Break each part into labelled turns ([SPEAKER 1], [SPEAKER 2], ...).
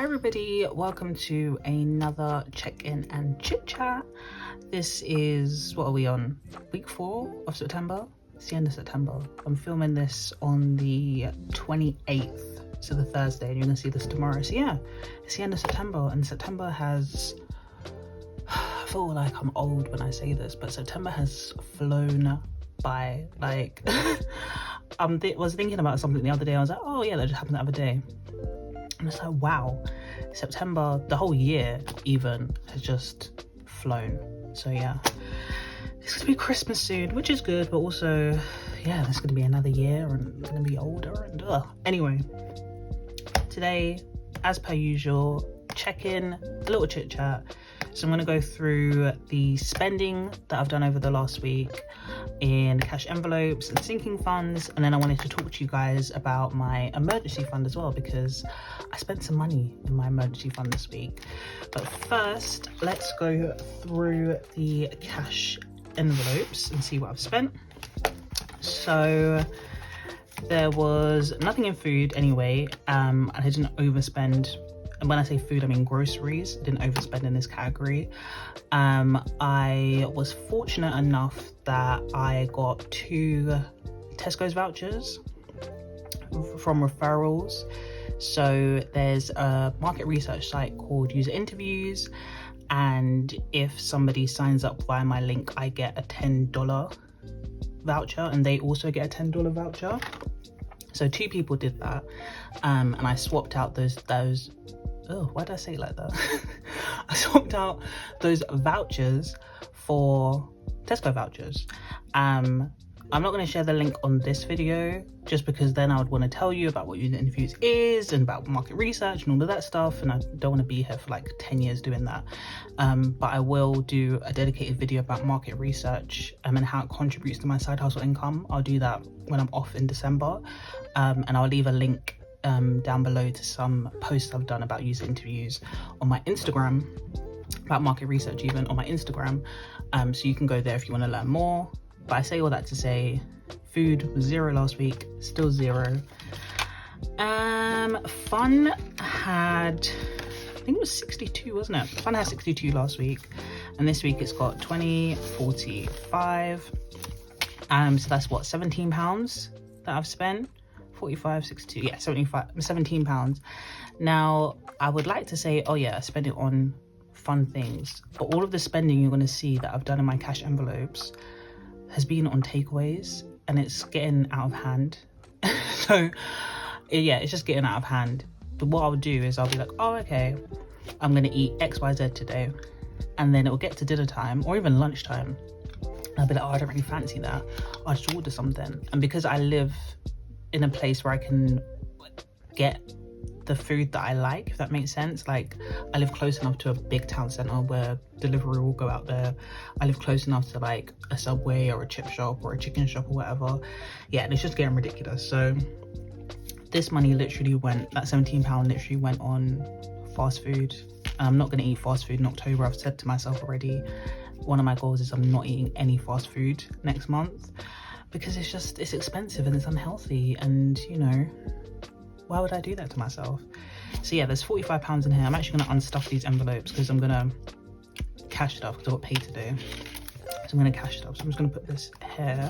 [SPEAKER 1] everybody, welcome to another check-in and chit chat. This is, what are we on, week 4 of September? It's the end of September. I'm filming this on the 28th, so the Thursday, and you're gonna see this tomorrow. So yeah, it's the end of September, and September has, I feel like I'm old when I say this, but September has flown by. Like I was thinking about something the other day. I was like, oh yeah, that just happened the other day. And it's like, wow, September, the whole year even, has just flown. So yeah, it's gonna be Christmas soon, which is good, but also, yeah, it's gonna be another year and I'm gonna be older and Anyway, today, as per usual, check in, a little chit chat. So I'm gonna go through the spending that I've done over the last week in cash envelopes and sinking funds, and then I wanted to talk to you guys about my emergency fund as well, because I spent some money in my emergency fund this week. But first, let's go through the cash envelopes and see what I've spent. So there was nothing in food anyway. I didn't overspend. And when I say food, I mean groceries. I didn't overspend in this category. I was fortunate enough that I got 2 Tesco's vouchers from referrals. So there's a market research site called User Interviews, and if somebody signs up via my link, I get a $10 voucher, and they also get a $10 voucher. So 2 people did that, and I swapped out those oh, why did I say it like that? I swapped out those vouchers for Tesco vouchers. I'm not going to share the link on this video, just because then I would want to tell you about what User Interviews is and about market research and all of that stuff, and I don't want to be here for like 10 years doing that. But I will do a dedicated video about market research and how it contributes to my side hustle income. I'll do that when I'm off in December, and I'll leave a link down below to some posts I've done about User Interviews on my Instagram, about market research even on my Instagram, so you can go there if you want to learn more. But I say all that to say, food was 0 last week, still 0. Fun had, I think it was 62, wasn't it? Fun had 62 last week, and this week it's got 20, 45. So that's what, £17 that I've spent. 45, 62, yeah, 17 pounds. Now, I would like to say, oh yeah, I spent it on fun things, but all of the spending you're going to see that I've done in my cash envelopes has been on takeaways, and it's getting out of hand. So yeah, it's just getting out of hand. But what I'll do is I'll be like, oh okay, I'm going to eat XYZ today, and then it'll get to dinner time or even lunchtime, and I'll be like, oh, I don't really fancy that, I'll just order something. And because I live in a place where I can get the food that I like, if that makes sense. Like, I live close enough to a big town centre where delivery will go out there. I live close enough to like a Subway or a chip shop or a chicken shop or whatever. Yeah, and it's just getting ridiculous. So this money literally went, that £17 literally went on fast food. And I'm not going to eat fast food in October. I've said to myself already, one of my goals is I'm not eating any fast food next month, because it's expensive and it's unhealthy, and you know, why would I do that to myself? So yeah, there's £45 in here. I'm actually going to unstuff these envelopes because I'm going to cash stuff, because I got paid today. So I'm going to cash stuff. So I'm just going to put this here.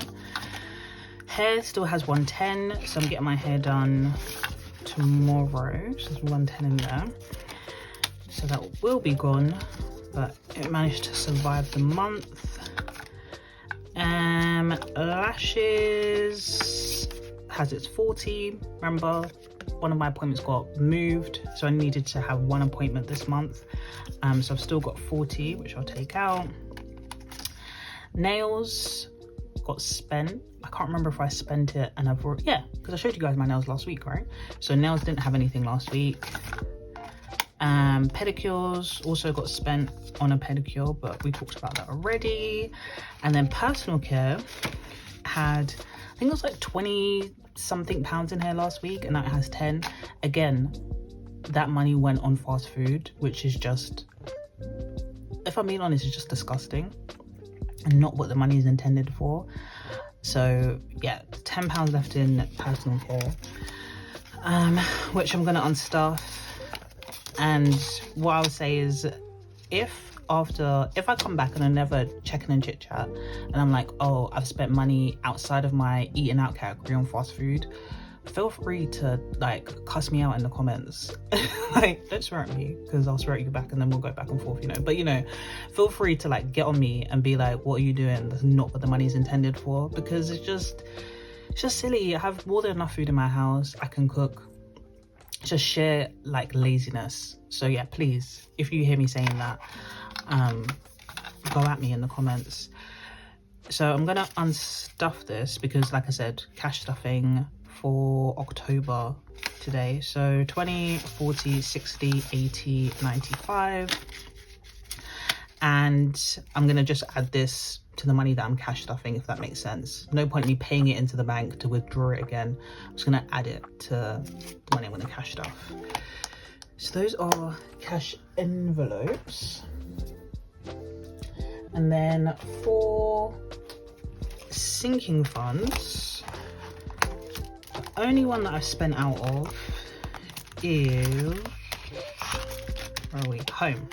[SPEAKER 1] Hair still has 110, so I'm getting my hair done tomorrow. So there's 110 in there. So that will be gone, but it managed to survive the month. Lashes has its 40. Remember, one of my appointments got moved, so I needed to have 1 appointment this month. So I've still got 40, which I'll take out. Nails got spent. I can't remember if I spent it, and yeah, because I showed you guys my nails last week, right? So nails didn't have anything last week. Pedicures also got spent on a pedicure, but we talked about that already. And then personal care had, I think it was like 20 something pounds in here last week, and now it has 10. Again, that money went on fast food, which is just, if I'm being honest, it's just disgusting and not what the money is intended for. So yeah, £10 left in personal care, which I'm gonna unstuff. And what I would say is, if I come back and I never check in and chit chat and I'm like, oh, I've spent money outside of my eating out category on fast food, feel free to like cuss me out in the comments. Like, don't swear at me, because I'll swear at you back and then we'll go back and forth, you know. But, you know, feel free to like get on me and be like, what are you doing? That's not what the money's intended for, because it's just silly. I have more than enough food in my house. I can cook. Just share like laziness. So yeah, please, if you hear me saying that, go at me in the comments. So I'm gonna unstuff this because, like I said, cash stuffing for October today. So 20, 40, 60, 80, 95, and I'm gonna just add this to the money that I'm cash stuffing, if that makes sense. No point in me paying it into the bank to withdraw it again. I'm just gonna add it to the money I'm gonna cash stuff. So those are cash envelopes. And then for sinking funds, the only one that I've spent out of is, where are we? Home.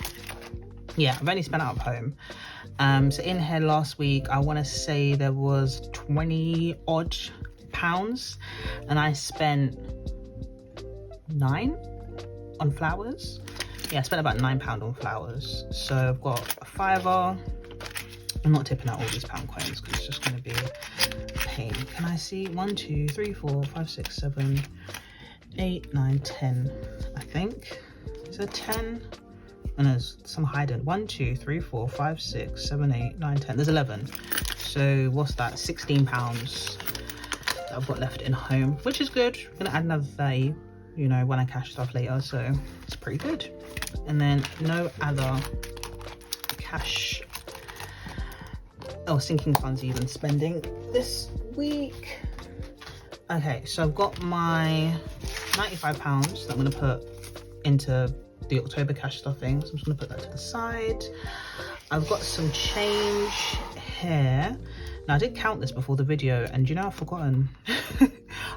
[SPEAKER 1] Yeah, I've only spent out of home. So in here last week, I want to say there was 20 odd pounds, and I spent £9 on flowers. Yeah, I spent about £9 on flowers. So I've got a £5. I'm not tipping out all these pound coins because it's just going to be a pain. Can I see? 1, 2, 3, 4, 5, 6, 7, 8, 9, 10. I think. Is there 10? And there's some hiding. 1, 2, 3, 4, 5, 6, 7, 8, 9, 10. There's 11. So what's that? £16 that I've got left in home, which is good. I'm gonna add another 30, you know, when I cash stuff later. So it's pretty good. And then no other cash or sinking funds even spending this week. Okay, so I've got my £95 that I'm gonna put into the October cash stuffing, so I'm just gonna put that to the side. I've got some change here. Now I did count this before the video, and you know, I've forgotten.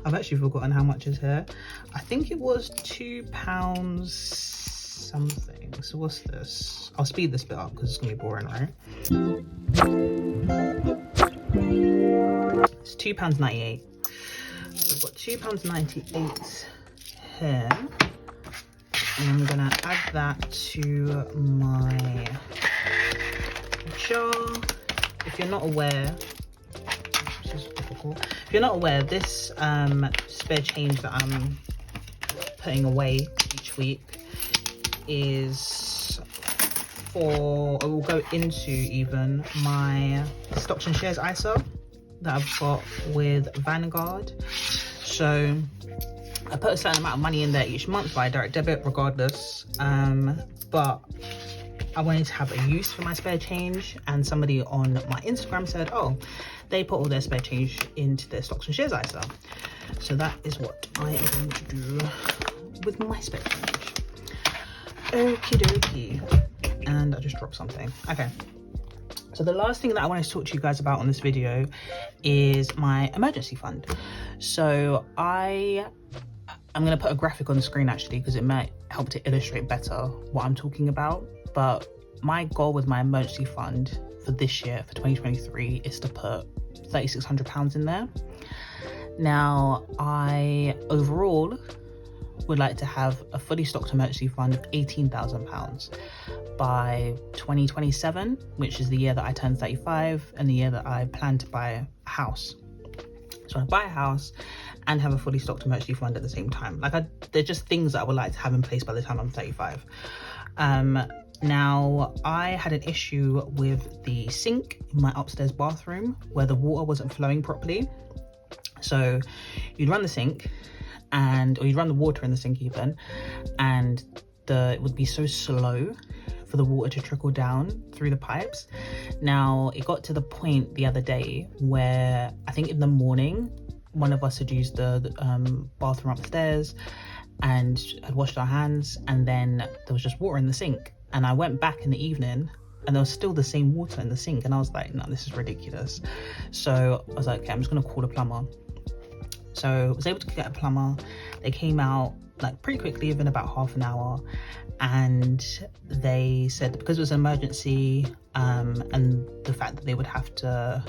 [SPEAKER 1] I've actually forgotten how much is here. I think it was £2 something. So what's this? I'll speed this bit up because it's gonna be boring, right? It's £2.98. So I've got £2.98 here. And I'm gonna add that to my jar. If you're not aware, this is difficult. If you're not aware, this spare change that I'm putting away each week is for, or will go into even my stocks and shares ISA that I've got with Vanguard. So I put a certain amount of money in there each month by direct debit regardless, but I wanted to have a use for my spare change, and somebody on my Instagram said, oh, they put all their spare change into their stocks and shares ISA. So that is what I am going to do with my spare change. Okie dokie. And I just dropped something. Okay. So the last thing that I want to talk to you guys about on this video is my emergency fund. So I'm going to put a graphic on the screen actually, because it might help to illustrate better what I'm talking about. But my goal with my emergency fund for this year, for 2023, is to put £3,600 in there. Now, I overall would like to have a fully stocked emergency fund of £18,000 by 2027, which is the year that I turn 35 and the year that I plan to buy a house. So I buy a house and have a fully stocked emergency fund at the same time. They're just things that I would like to have in place by the time I'm 35. Now, I had an issue with the sink in my upstairs bathroom where the water wasn't flowing properly. So you'd run the sink or you'd run the water in the sink even, and it would be so slow for the water to trickle down through the pipes. Now, it got to the point the other day where I think in the morning, one of us had used the bathroom upstairs and had washed our hands, and then there was just water in the sink. And I went back in the evening and there was still the same water in the sink. And I was like, no, this is ridiculous. So I was like, okay, I'm just gonna call a plumber. So I was able to get a plumber. They came out like pretty quickly, within about half an hour, and they said that because it was an emergency, and the fact that they would have to,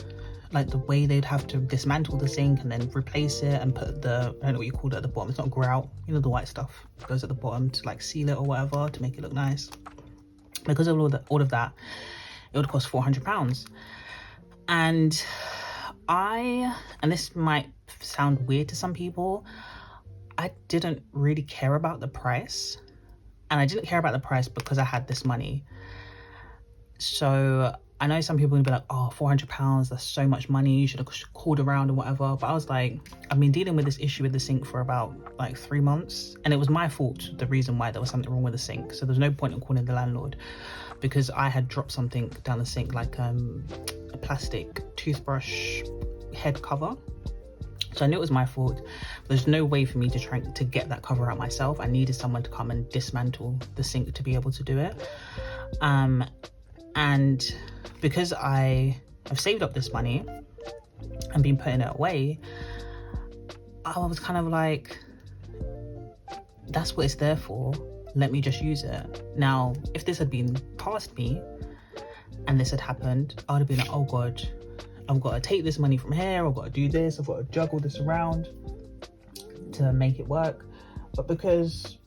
[SPEAKER 1] like the way they'd have to dismantle the sink and then replace it and put the, I don't know what you call it at the bottom, it's not grout, you know, the white stuff goes at the bottom to like seal it or whatever to make it look nice. Because of all of that, it would cost £400. And this might sound weird to some people, I didn't really care about the price. And I didn't care about the price because I had this money. So I know some people will be like, oh, £400, that's so much money, you should have called around and whatever. But I was like, I've been dealing with this issue with the sink for about like 3 months. And it was my fault, the reason why there was something wrong with the sink. So there's no point in calling the landlord, because I had dropped something down the sink, like a plastic toothbrush head cover. So I knew it was my fault. There's no way for me to try to get that cover out myself. I needed someone to come and dismantle the sink to be able to do it. And because I have saved up this money and been putting it away, I was kind of like, that's what it's there for. Let me just use it. Now, if this had been past me and this had happened, I would have been like, oh God, I've got to take this money from here, I've got to do this, I've got to juggle this around to make it work. But because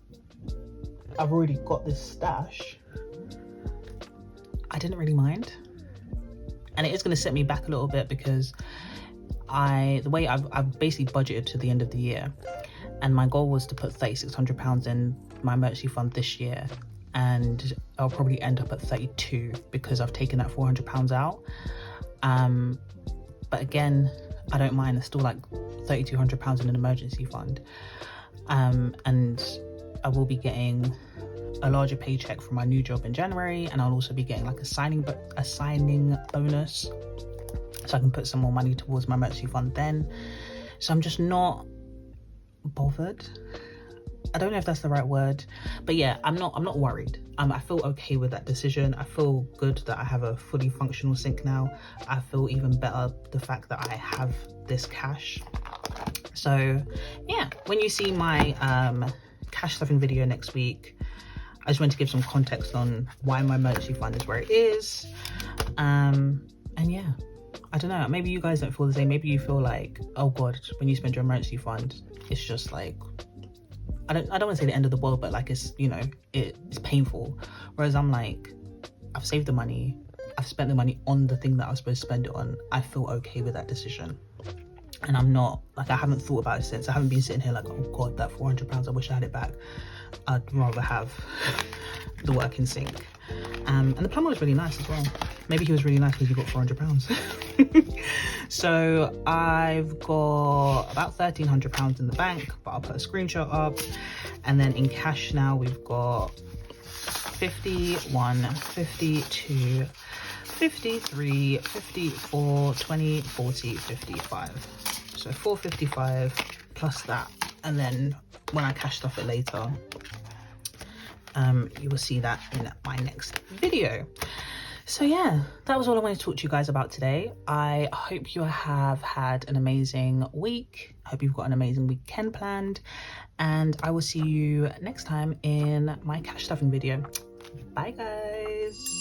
[SPEAKER 1] I've already got this stash, I didn't really mind. And it is going to set me back a little bit, because the way I've basically budgeted to the end of the year, and my goal was to put £3,600 in my emergency fund this year, and I'll probably end up at 32 because I've taken that £400 out. But again, I don't mind. It's still like £3,200 in an emergency fund, and I will be getting a larger paycheck from my new job in January, and I'll also be getting like a signing bonus, so I can put some more money towards my emergency fund then. So I'm just not bothered. I don't know if that's the right word, but yeah, I'm not worried. I feel okay with that decision. I feel good that I have a fully functional sink now. I feel even better the fact that I have this cash. So yeah, when you see my cash stuffing video next week, I just want to give some context on why my emergency fund is where it is. And yeah, I don't know, maybe you guys don't feel the same. Maybe you feel like, oh God, when you spend your emergency fund, it's just like, I don't want to say the end of the world, but like, it's, you know, it's painful. Whereas I'm like, I've saved the money, I've spent the money on the thing that I was supposed to spend it on. I feel okay with that decision. And I'm not, like, I haven't thought about it since. I haven't been sitting here like, oh God, that £400, I wish I had it back. I'd rather have the working sink. And the plumber was really nice as well. Maybe he was really nice because he got £400. So I've got about £1,300 in the bank, but I'll put a screenshot up. And then in cash now, we've got 51, 52, 53, 54, 20, 40, 55. So 455 plus that. And then when I cash stuff it later, you will see that in my next video. So yeah, that was all I wanted to talk to you guys about today. I hope you have had an amazing week. I hope you've got an amazing weekend planned, and I will see you next time in my cash stuffing video. Bye guys.